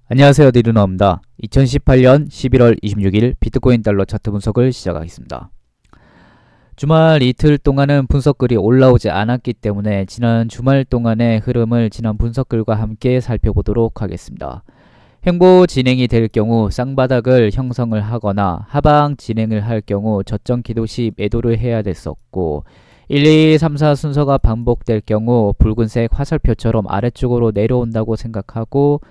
안녕하세요, 니르너입니다. 2018년 11월 26일 비트코인 달러 차트 분석을 시작하겠습니다. 주말 이틀 동안은 분석글이 올라오지 않았기 때문에 지난 주말 동안의 흐름을 지난 분석글과 함께 살펴보도록 하겠습니다. 횡보 진행이 될 경우 쌍바닥을 형성을 하거나 하방 진행을 할 경우 저점 기도 시 매도를 해야 됐었고 1, 2, 3, 4 순서가 반복될 경우 붉은색 화살표처럼 아래쪽으로 내려온다고 생각하고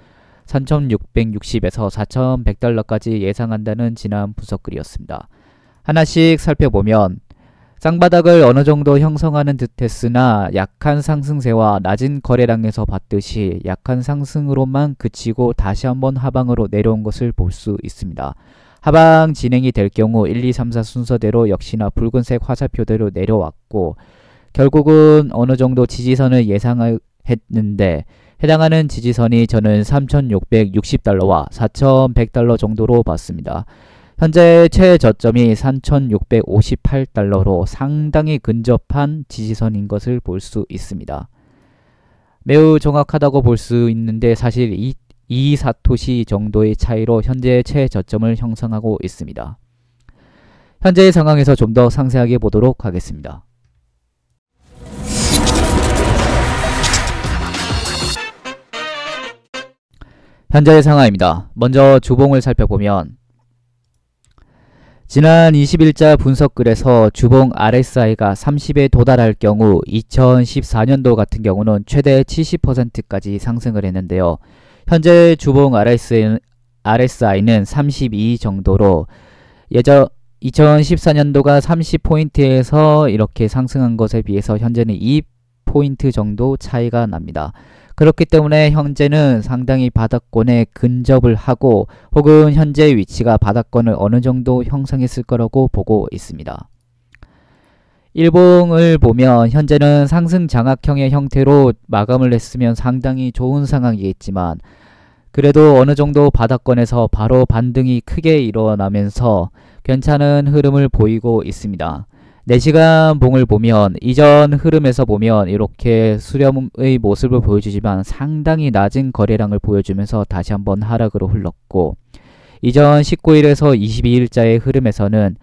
3,660에서 4,100달러까지 예상한다는 지난 분석글이었습니다. 하나씩 살펴보면 쌍바닥을 어느정도 형성하는 듯 했으나 약한 상승세와 낮은 거래량에서 봤듯이 약한 상승으로만 그치고 다시 한번 하방으로 내려온 것을 볼 수 있습니다. 하방 진행이 될 경우 1, 2, 3, 4 순서대로 역시나 붉은색 화살표대로 내려왔고 결국은 어느정도 지지선을 예상했는데 해당하는 지지선이 저는 3,660달러와 4,100달러 정도로 봤습니다. 현재 최저점이 3,658달러로 상당히 근접한 지지선인 것을 볼 수 있습니다. 매우 정확하다고 볼 수 있는데 사실 2사토시 정도의 차이로 현재 최저점을 형성하고 있습니다. 현재의 상황에서 좀 더 상세하게 보도록 하겠습니다. 현재의 상황입니다. 먼저 주봉을 살펴보면 지난 20일자 분석글에서 주봉 RSI가 30에 도달할 경우 2014년도 같은 경우는 최대 70%까지 상승을 했는데요. 현재 주봉 RSI는 32 정도로 2014년도가 30포인트에서 이렇게 상승한 것에 비해서 현재는 2포인트 정도 차이가 납니다. 그렇기 때문에 현재는 상당히 바닥권에 근접을 하고 혹은 현재 위치가 바닥권을 어느 정도 형성했을 거라고 보고 있습니다. 일봉을 보면 현재는 상승 장악형의 형태로 마감을 했으면 상당히 좋은 상황이겠지만 그래도 어느 정도 바닥권에서 바로 반등이 크게 일어나면서 괜찮은 흐름을 보이고 있습니다. 4시간 봉을 보면 이전 흐름에서 보면 이렇게 수렴의 모습을 보여주지만 상당히 낮은 거래량을 보여주면서 다시 한번 하락으로 흘렀고 이전 19일에서 22일자의 흐름에서는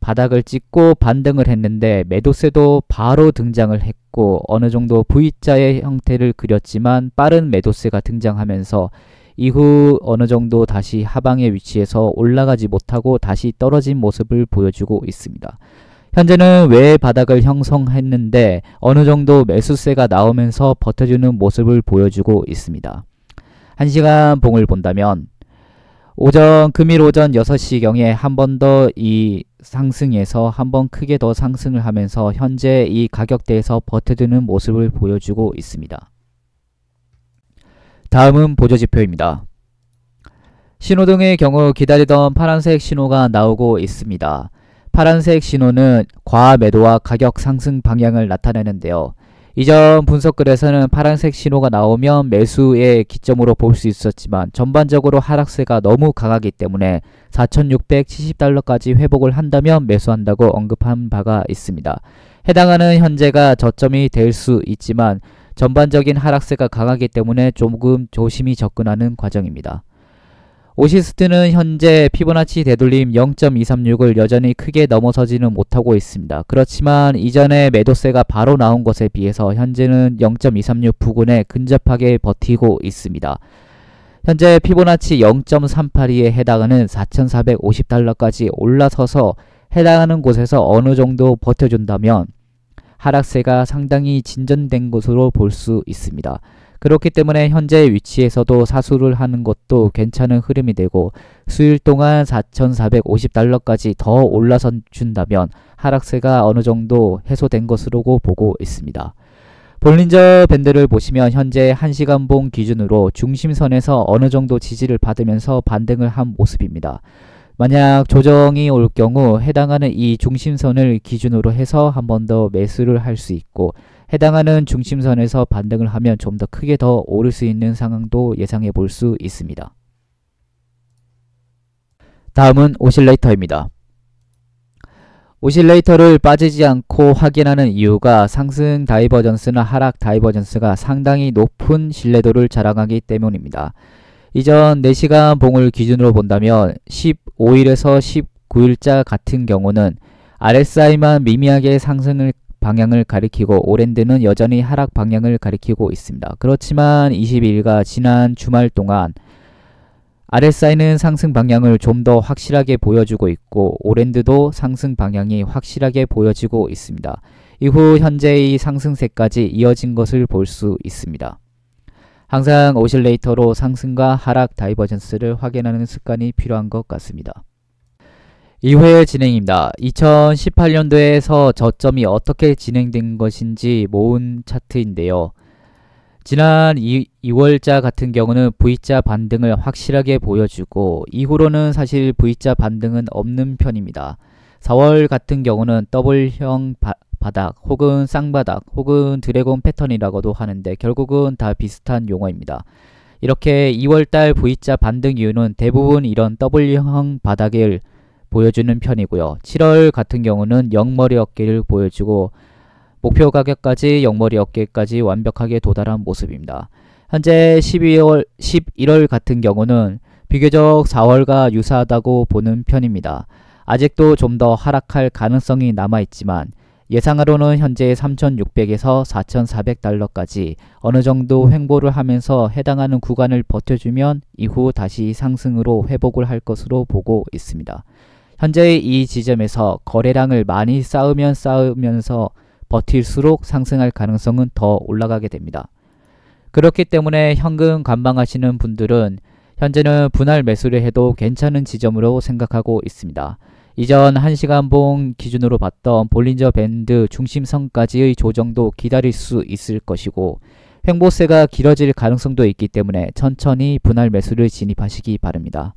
바닥을 찍고 반등을 했는데 매도세도 바로 등장을 했고 어느 정도 V자의 형태를 그렸지만 빠른 매도세가 등장하면서 이후 어느 정도 다시 하방의 위치에서 올라가지 못하고 다시 떨어진 모습을 보여주고 있습니다. 현재는 외 바닥을 형성했는데 어느 정도 매수세가 나오면서 버텨주는 모습을 보여주고 있습니다. 1시간 봉을 본다면 금일 오전 6시경에 한 번 더 이 상승에서 한 번 크게 더 상승을 하면서 현재 이 가격대에서 버텨주는 모습을 보여주고 있습니다. 다음은 보조지표입니다. 신호등의 경우 기다리던 파란색 신호가 나오고 있습니다. 파란색 신호는 과매도와 가격 상승 방향을 나타내는데요. 이전 분석글에서는 파란색 신호가 나오면 매수의 기점으로 볼 수 있었지만 전반적으로 하락세가 너무 강하기 때문에 4,670달러까지 회복을 한다면 매수한다고 언급한 바가 있습니다. 해당하는 현재가 저점이 될 수 있지만 전반적인 하락세가 강하기 때문에 조금 조심히 접근하는 과정입니다. 오시스트는 현재 피보나치 되돌림 0.236을 여전히 크게 넘어서지는 못하고 있습니다. 그렇지만 이전에 매도세가 바로 나온 것에 비해서 현재는 0.236 부근에 근접하게 버티고 있습니다. 현재 피보나치 0.382에 해당하는 4,450달러까지 올라서서 해당하는 곳에서 어느 정도 버텨준다면 하락세가 상당히 진전된 것으로 볼 수 있습니다. 그렇기 때문에 현재 위치에서도 사수를 하는 것도 괜찮은 흐름이 되고 수일 동안 4,450달러까지 더 올라서 준다면 하락세가 어느 정도 해소된 것으로 보고 있습니다. 볼린저 밴드를 보시면 현재 1시간 봉 기준으로 중심선에서 어느 정도 지지를 받으면서 반등을 한 모습입니다. 만약 조정이 올 경우 해당하는 이 중심선을 기준으로 해서 한 번 더 매수를 할 수 있고 해당하는 중심선에서 반등을 하면 좀 더 크게 더 오를 수 있는 상황도 예상해 볼 수 있습니다. 다음은 오실레이터입니다. 오실레이터를 빠지지 않고 확인하는 이유가 상승 다이버전스나 하락 다이버전스가 상당히 높은 신뢰도를 자랑하기 때문입니다. 이전 4시간 봉을 기준으로 본다면 15일에서 19일자 같은 경우는 RSI만 미미하게 상승을 방향을 가리키고 오랜드는 여전히 하락 방향을 가리키고 있습니다. 그렇지만 22일과 지난 주말 동안 RSI는 상승 방향을 좀 더 확실하게 보여주고 있고 오랜드도 상승 방향이 확실하게 보여지고 있습니다. 이후 현재의 상승세까지 이어진 것을 볼 수 있습니다. 항상 오실레이터로 상승과 하락 다이버전스를 확인하는 습관이 필요한 것 같습니다. 이후의 진행입니다. 2018년도에서 저점이 어떻게 진행된 것인지 모은 차트인데요. 지난 2월자 같은 경우는 V자 반등을 확실하게 보여주고 이후로는 사실 V자 반등은 없는 편입니다. 4월 같은 경우는 더블형 바닥 혹은 쌍바닥 혹은 드래곤 패턴이라고도 하는데 결국은 다 비슷한 용어입니다. 이렇게 2월달 V자 반등 이유는 대부분 이런 W형 바닥을 보여주는 편이고요. 7월 같은 경우는 영머리 어깨를 보여주고 목표 가격까지 영머리 어깨까지 완벽하게 도달한 모습입니다. 현재 11월 같은 경우는 비교적 4월과 유사하다고 보는 편입니다. 아직도 좀 더 하락할 가능성이 남아있지만 예상으로는 현재 3,600에서 4,400달러까지 어느 정도 횡보를 하면서 해당하는 구간을 버텨주면 이후 다시 상승으로 회복을 할 것으로 보고 있습니다. 현재 이 지점에서 거래량을 많이 쌓으면서 버틸수록 상승할 가능성은 더 올라가게 됩니다. 그렇기 때문에 현금 관망하시는 분들은 현재는 분할 매수를 해도 괜찮은 지점으로 생각하고 있습니다. 이전 1시간봉 기준으로 봤던 볼린저 밴드 중심선까지의 조정도 기다릴 수 있을 것이고 횡보세가 길어질 가능성도 있기 때문에 천천히 분할 매수를 진입하시기 바랍니다.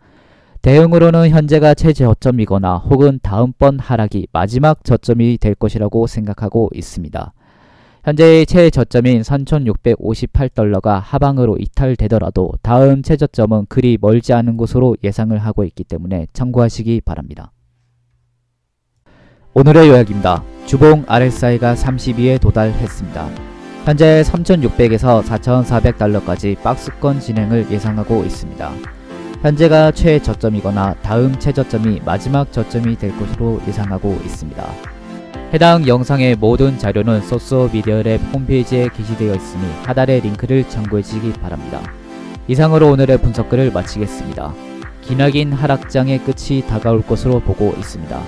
대응으로는 현재가 최저점이거나 혹은 다음번 하락이 마지막 저점이 될 것이라고 생각하고 있습니다. 현재의 최저점인 3,658달러가 하방으로 이탈되더라도 다음 최저점은 그리 멀지 않은 곳으로 예상을 하고 있기 때문에 참고하시기 바랍니다. 오늘의 요약입니다. 주봉 RSI가 32에 도달했습니다. 현재 3,600에서 4,400달러까지 박스권 진행을 예상하고 있습니다. 현재가 최저점이거나 다음 최저점이 마지막 저점이 될 것으로 예상하고 있습니다. 해당 영상의 모든 자료는 소스오비디오랩 홈페이지에 게시되어 있으니 하단의 링크를 참고해 주시기 바랍니다. 이상으로 오늘의 분석글을 마치겠습니다. 기나긴 하락장의 끝이 다가올 것으로 보고 있습니다.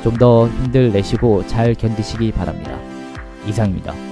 좀 더 힘들 내시고 잘 견디시기 바랍니다. 이상입니다.